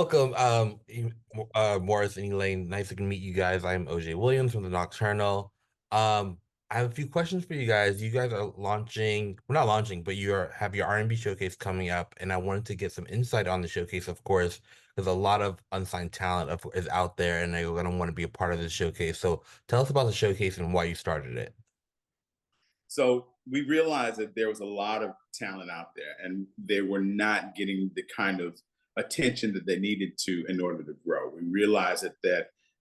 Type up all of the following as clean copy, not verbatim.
Welcome, Morace and Elaine. Nice to meet you guys. I'm OJ Williams from the Nocturnal. I have a few questions for you guys. You guys are launching, we're not launching, but have your R&B showcase coming up, and I wanted to get some insight on the showcase, of course, because a lot of unsigned talent is out there, and they're gonna want to be a part of this showcase. So tell us about the showcase and why you started it. So we realized that there was a lot of talent out there, and they were not getting the kind of attention that they needed to in order to grow. We realized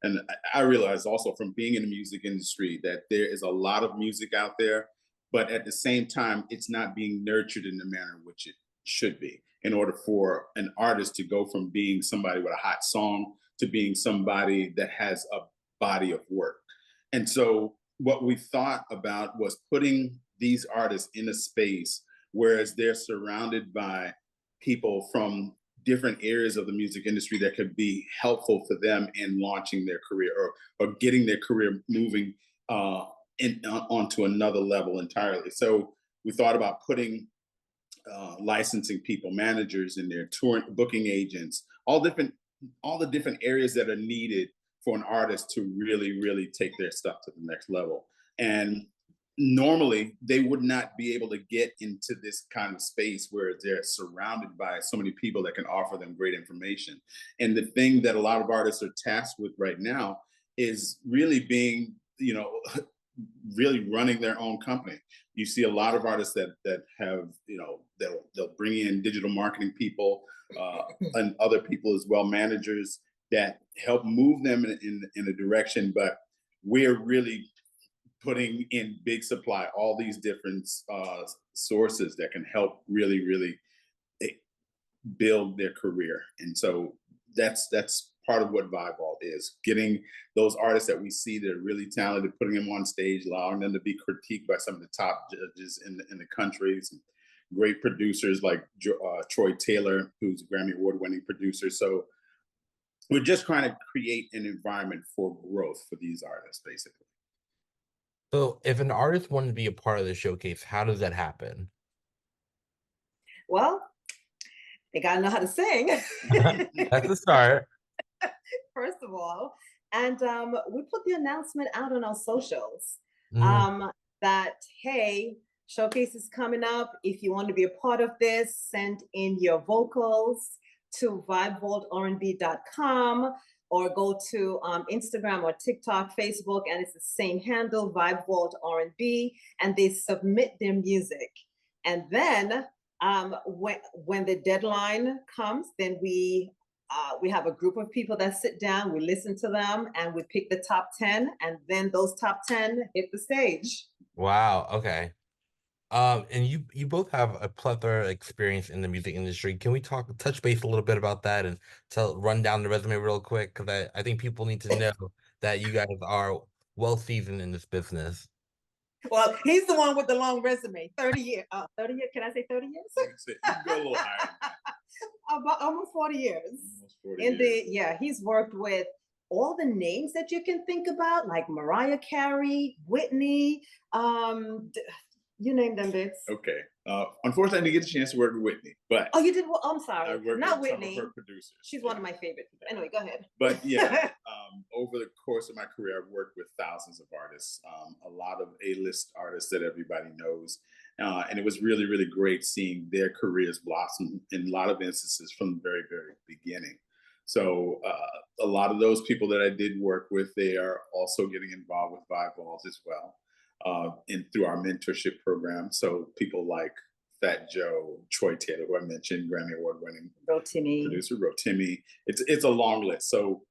and I realized also from being in the music industry that there is a lot of music out there, but at the same time, it's not being nurtured in the manner in which it should be. In order for an artist to go from being somebody with a hot song to being somebody that has a body of work. And so what we thought about was putting these artists in a space whereas they're surrounded by people from different areas of the music industry that could be helpful for them in launching their career or getting their career moving onto another level entirely. So we thought about putting licensing people, managers in there, touring, booking agents, all the different areas that are needed for an artist to really, really take their stuff to the next level. And normally they would not be able to get into this kind of space where they're surrounded by so many people that can offer them great information. And the thing that a lot of artists are tasked with right now is really being, really running their own company. You see a lot of artists that have, they'll bring in digital marketing people and other people as well, managers that help move them in a direction. But we're really putting in big supply, all these different sources that can help really, really eh, build their career. And so that's part of what Vybe is, getting those artists that we see that are really talented, putting them on stage, allowing them to be critiqued by some of the top judges in the countries, great producers like Troy Taylor, who's a Grammy Award-winning producer. So we're just trying to create an environment for growth for these artists, basically. So if an artist wanted to be a part of the showcase, how does that happen? Well, they got to know how to sing, That's the start. first of all. And we put the announcement out on our socials Mm. um, that, hey, showcase is coming up. If you want to be a part of this, send in your vocals to vibevaultrnb.com or go to Instagram or TikTok, Facebook, and it's the same handle, Vybe Vault R&B, and they submit their music. And then when the deadline comes, then we have a group of people that sit down, we listen to them, and we pick the top 10, and then those top 10 hit the stage. Wow. Okay. And you both have a plethora of experience in the music industry. Can we touch base a little bit about that and run down the resume real quick? Because I think people need to know that you guys are well seasoned in this business. Well, he's the one with the long resume, 30 years. 30 years, can I say 30 years? You can go a little higher. About almost 40 years. Almost 40 years. Yeah, he's worked with all the names that you can think about, like Mariah Carey, Whitney, you name them bits. Okay. Unfortunately, I didn't get a chance to work with Whitney, but Oh, you did? Well, I'm sorry. I worked Not with Whitney. some of her producers. She's one of my favorites. Anyway, go ahead. But yeah, over the course of my career, I've worked with thousands of artists, a lot of A-list artists that everybody knows. And it was really, really great seeing their careers blossom in a lot of instances from the very, very beginning. So a lot of those people that I did work with, they are also getting involved with Vybe Vault as well, and through our mentorship program. So people like Fat Joe, Troy Taylor, who I mentioned, Grammy Award-winning producer, Rotimi. It's a long list. So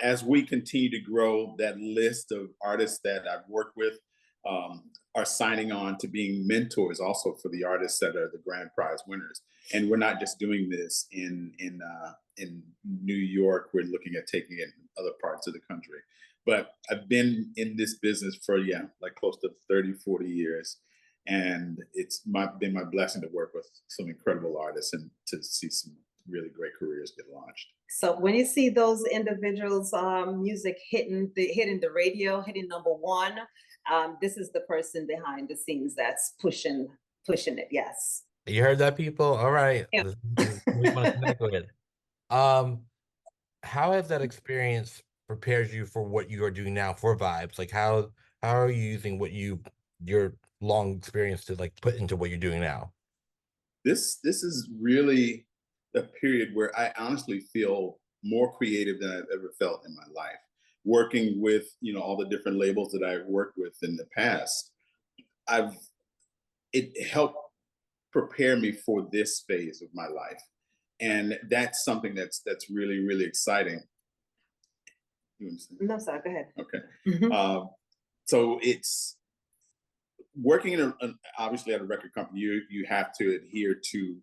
as we continue to grow, that list of artists that I've worked with are signing on to being mentors also for the artists that are the grand prize winners. And we're not just doing this in New York. We're looking at taking it in other parts of the country. But I've been in this business for, like close to 30, 40 years. And it's been my blessing to work with some incredible artists and to see some really great careers get launched. So when you see those individuals' music hitting the radio, hitting number one, this is the person behind the scenes that's pushing it. Yes. You heard that, people? All right. Yeah. This is who we want to connect with. how has that experience prepared you for what you are doing now for Vibes? Like how are you using your long experience to like put into what you're doing now? This is really a period where I honestly feel more creative than I've ever felt in my life. Working with, all the different labels that I've worked with in the past, I've it helped prepare me for this phase of my life. And that's something that's really, really exciting. You understand? No, sir, go ahead. Okay. Mhm. So it's working obviously at a record company. You have to adhere to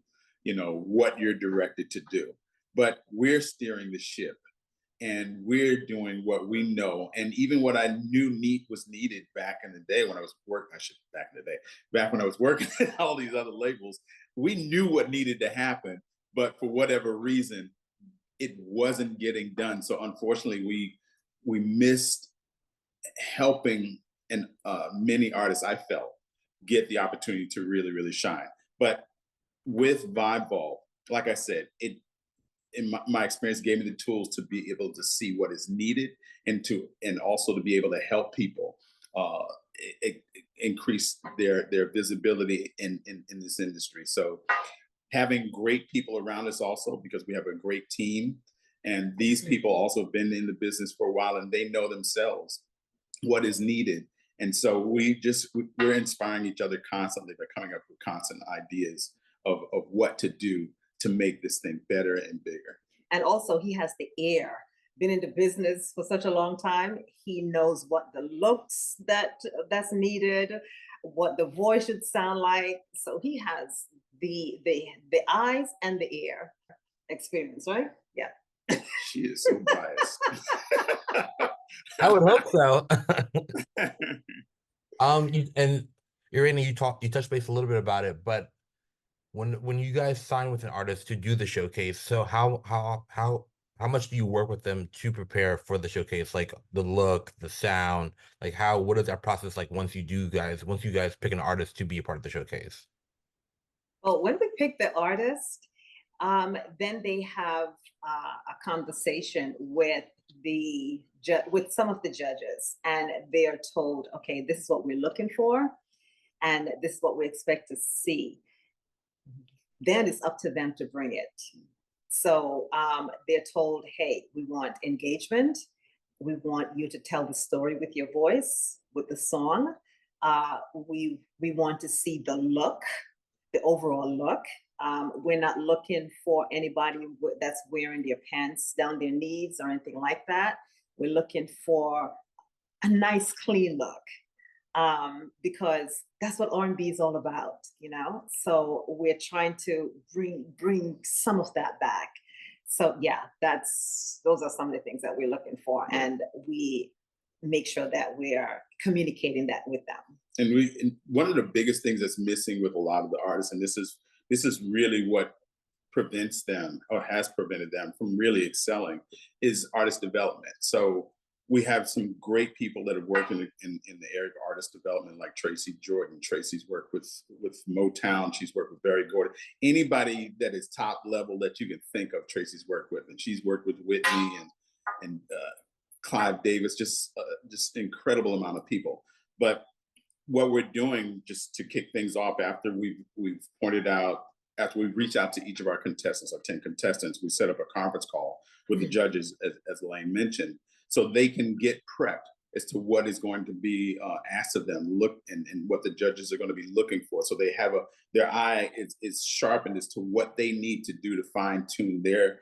what you're directed to do, but we're steering the ship and we're doing what we know, and even what I knew was needed back in the day when I was working. I should back in the day, back when I was working at all these other labels, we knew what needed to happen, but for whatever reason, it wasn't getting done. So unfortunately, we missed helping and many artists I felt get the opportunity to really, really shine. But with Vibe Vault, like I said, it in my experience gave me the tools to be able to see what is needed and also to be able to help people uh, increase their visibility in this industry. So having great people around us also, because we have a great team, and these people also have been in the business for a while and they know themselves what is needed. And so we're inspiring each other constantly by coming up with constant ideas of what to do to make this thing better and bigger. And also, he has the air. Been in the business for such a long time. He knows what the looks that's needed, what the voice should sound like. So he has the eyes and the ear experience, right? Yeah. She is so biased. I would hope so. And Irina, you touched base a little bit about it, but when you guys sign with an artist to do the showcase, so how much do you work with them to prepare for the showcase? Like the look, the sound, like what is that process like once you guys pick an artist to be a part of the showcase? Well, when we pick the artist, then they have a conversation with with some of the judges, and they are told, okay, this is what we're looking for, and this is what we expect to see. Then it's up to them to bring it. So they're told, hey, we want engagement. We want you to tell the story with your voice, with the song. We want to see the look, the overall look. We're not looking for anybody that's wearing their pants down their knees or anything like that. We're looking for a nice, clean look, because that's what R&B is all about, you know. So we're trying to bring some of that back. So yeah, those are some of the things that we're looking for, and we make sure that we are communicating that with them. And one of the biggest things that's missing with a lot of the artists, and this is really what prevents them or has prevented them from really excelling, is artist development. So we have some great people that have worked in the area of artist development, like Tracy Jordan. Tracy's worked with Motown. She's worked with Barry Gordon. Anybody that is top level that you can think of, Tracy's worked with, and she's worked with Whitney and Clive Davis. Just incredible amount of people. But what we're doing, just to kick things off, after we've pointed out, after we reach out to each of our contestants, our 10 contestants, we set up a conference call with the judges, as Elaine mentioned, so they can get prepped as to what is going to be asked of them, look and what the judges are going to be looking for. So they have their eye is sharpened as to what they need to do to fine tune their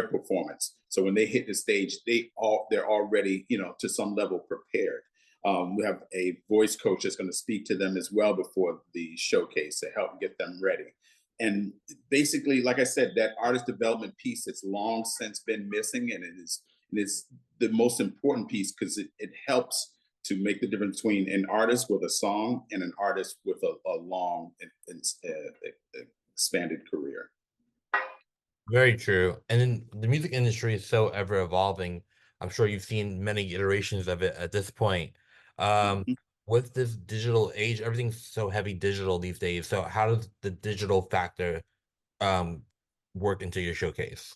performance. So when they hit the stage, they're already, to some level prepared. We have a voice coach that's going to speak to them as well before the showcase to help get them ready. And basically, like I said, that artist development piece that's long since been missing, and it is the most important piece because it helps to make the difference between an artist with a song and an artist with a long expanded career. Very true. And then the music industry is so ever evolving. I'm sure you've seen many iterations of it at this point. Um, Mhm. with this digital age, everything's so heavy digital these days. So how does the digital factor um work into your showcase?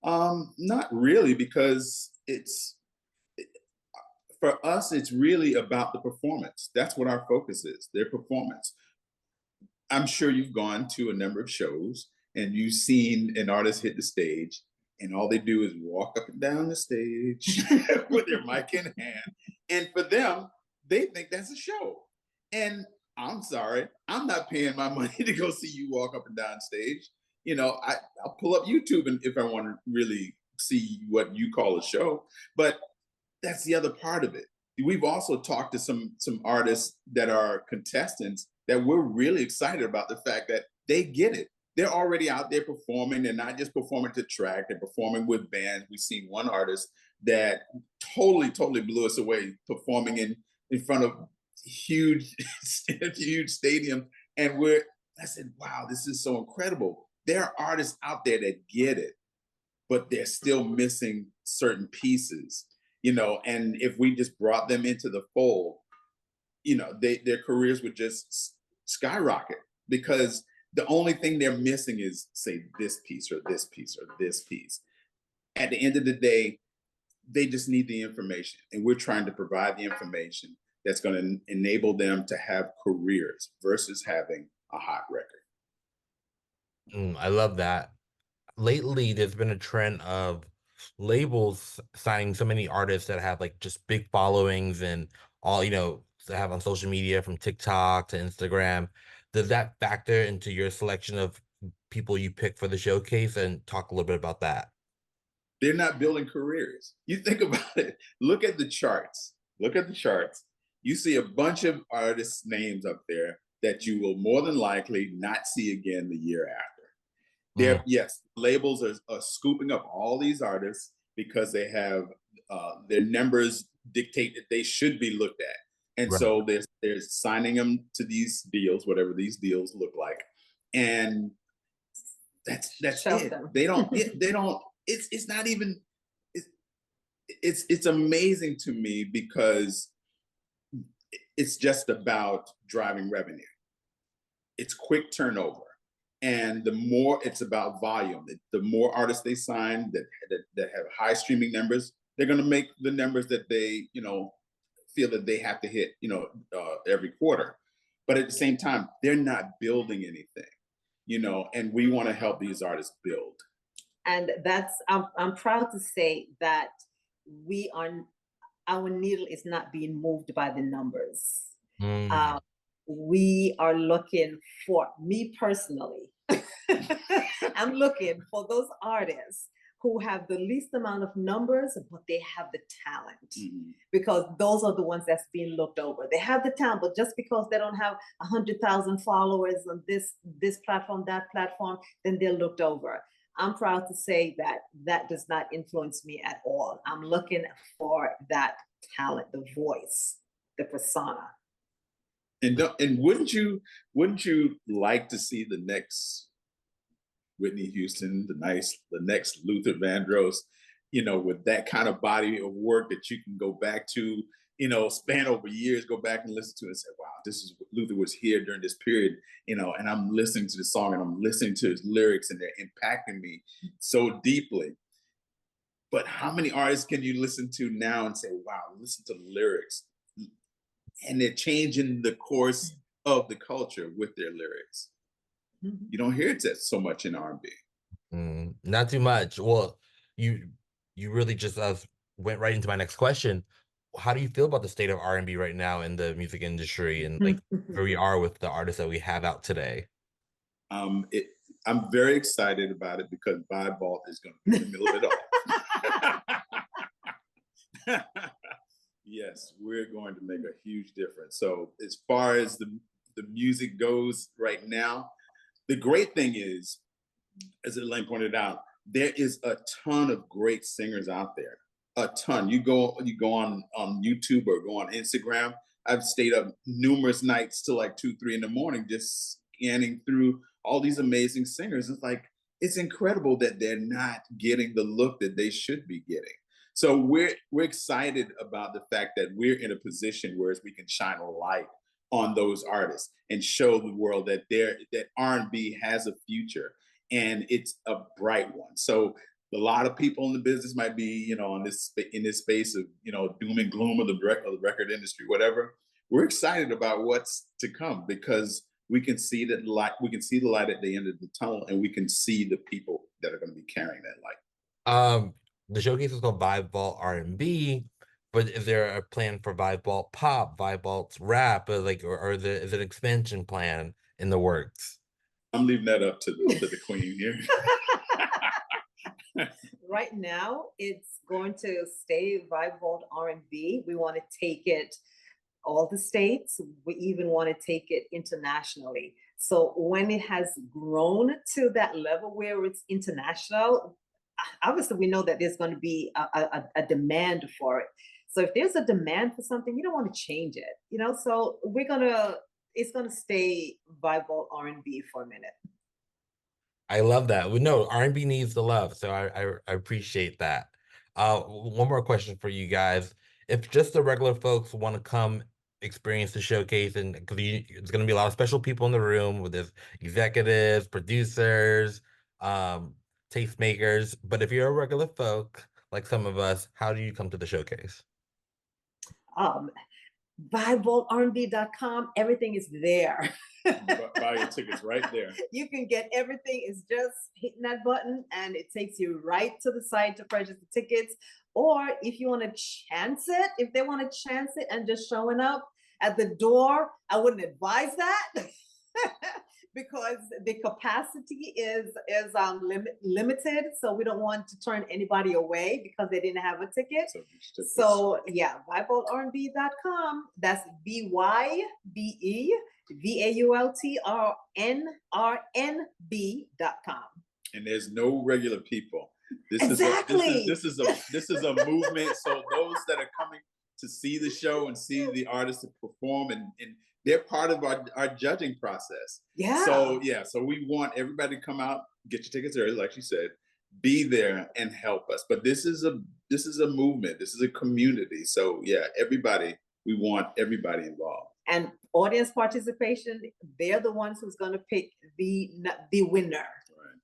Not really, because for us, it's really about the performance. That's what our focus is, their performance. I'm sure you've gone to a number of shows and you've seen an artist hit the stage, and all they do is walk up and down the stage with their mic in hand. And for them, they think that's a show. And I'm sorry, I'm not paying my money to go see you walk up and down stage. I'll pull up YouTube and if I want to really see what you call a show. But that's the other part of it. We've also talked to some artists that are contestants that we're really excited about the fact that they get it. They're already out there performing. They're not just performing to track, they're performing with bands. We've seen one artist that totally blew us away performing in front of huge, huge stadiums. And I said, wow, this is so incredible. There are artists out there that get it, but they're still missing certain pieces, and if we just brought them into the fold, their careers would just skyrocket, because the only thing they're missing is, say, this piece or this piece or this piece. At the end of the day, they just need the information, and we're trying to provide the information that's going to enable them to have careers versus having a hot record. I love that. Lately, there's been a trend of labels signing so many artists that have like just big followings and all, that have on social media from TikTok to Instagram. Does that factor into your selection of people you pick for the showcase? And talk a little bit about that. They're not building careers. You think about it. Look at the charts. Look at the charts. You see a bunch of artists' names up there that you will more than likely not see again the year after. Yes, labels are scooping up all these artists because they have their numbers dictate that they should be looked at. And Right. so they're signing them to these deals, whatever these deals look like. And that's it. They don't, it's not even, it's amazing to me because it's just about driving revenue. It's quick turnover. And the more it's about volume, the more artists they sign that have high streaming numbers, they're going to make the numbers that they, feel that they have to hit, every quarter. But at the same time, they're not building anything, and we want to help these artists build. And I'm proud to say that our needle is not being moved by the numbers. We are looking for, me personally, I'm looking for those artists who have the least amount of numbers, but they have the talent, because those are the ones that's being looked over. They have the talent, but just because they don't have 100,000 followers on this platform, that platform, then they're looked over. I'm proud to say that does not influence me at all. I'm looking for that talent, the voice, the persona. And wouldn't you like to see the next Whitney Houston, the next Luther Vandross, with that kind of body of work that you can go back to, span over years, go back and listen to it and say, wow, this is Luther was here during this period, and I'm listening to the song and I'm listening to his lyrics and they're impacting me so deeply. But how many artists can you listen to now and say, wow, listen to the lyrics, and they're changing the course of the culture with their lyrics? You don't hear it so much in R&B. Not too much. Well, you really just went right into my next question. How do you feel about the state of R&B right now in the music industry, and like where we are with the artists that we have out today? I'm very excited about it because Vybe is going to be in the middle of it all. Yes, we're going to make a huge difference. So as far as the music goes right now, the great thing is, as Elaine pointed out, there is a ton of great singers out there. A ton. You go on YouTube or go on Instagram. I've stayed up numerous nights till like 2, 3 in the morning just scanning through all these amazing singers. It's incredible that they're not getting the look that they should be getting. So we're excited about the fact that we're in a position where we can shine a light on those artists and show the world that R&B has a future, and it's a bright one. So a lot of people in the business might be, in this space of, doom and gloom of the record industry, whatever. We're excited about what's to come because we can see that light. We can see the light at the end of the tunnel, and we can see the people that are going to be carrying that light. The showcase is called Vibe Vault R&B, but is there a plan for Vibe Vault Pop, Vibe Vault Rap, or is it an expansion plan in the works? I'm leaving that up to the queen here. Right now, it's going to stay Vibe Vault R&B. We want to take it all the states. We even want to take it internationally. So when it has grown to that level where it's international, obviously we know that there's going to be a demand for it. So if there's a demand for something, you don't want to change it, so it's gonna stay Vibe Vault R&B for a minute. I love that. We know R&B needs the love, so I appreciate that. One more question for you guys. If just the regular folks want to come experience the showcase, and because it's going to be a lot of special people in the room with this executives, producers, tastemakers. But if you're a regular folk like some of us, how do you come to the showcase? VybeVaultRnB.com, everything is there. Buy your tickets right there. You can get everything. It's just hitting that button and it takes you right to the site to purchase the tickets. Or if you want to chance it, if they want to chance it and just showing up at the door, I wouldn't advise that. Because the capacity is limited, so we don't want to turn anybody away because they didn't have a ticket. So yeah, VybeVaultRnB.com. That's VybeVaultRnB.com. And there's no regular people. This is a movement. So those that are coming to see the show and see the artists perform, and they're part of our judging process. Yeah. So we want everybody to come out, get your tickets early, like you said, be there and help us. But this is a movement. This is a community. So yeah, we want everybody involved. And audience participation, they're the ones who's going to pick the winner. Right.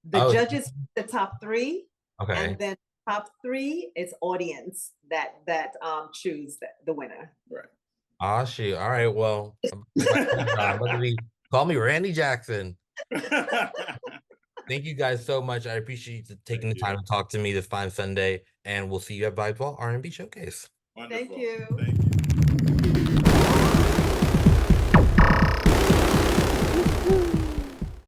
The judges, the top three, okay, and then top three is audience that choose the winner. Right. Ah, shoot. All right. Well, call me Randy Jackson. Thank you guys so much. I appreciate you taking the time to talk to me this fine Sunday, and we'll see you at Vybe Vault R&B Showcase. Wonderful. Thank you. Thank you.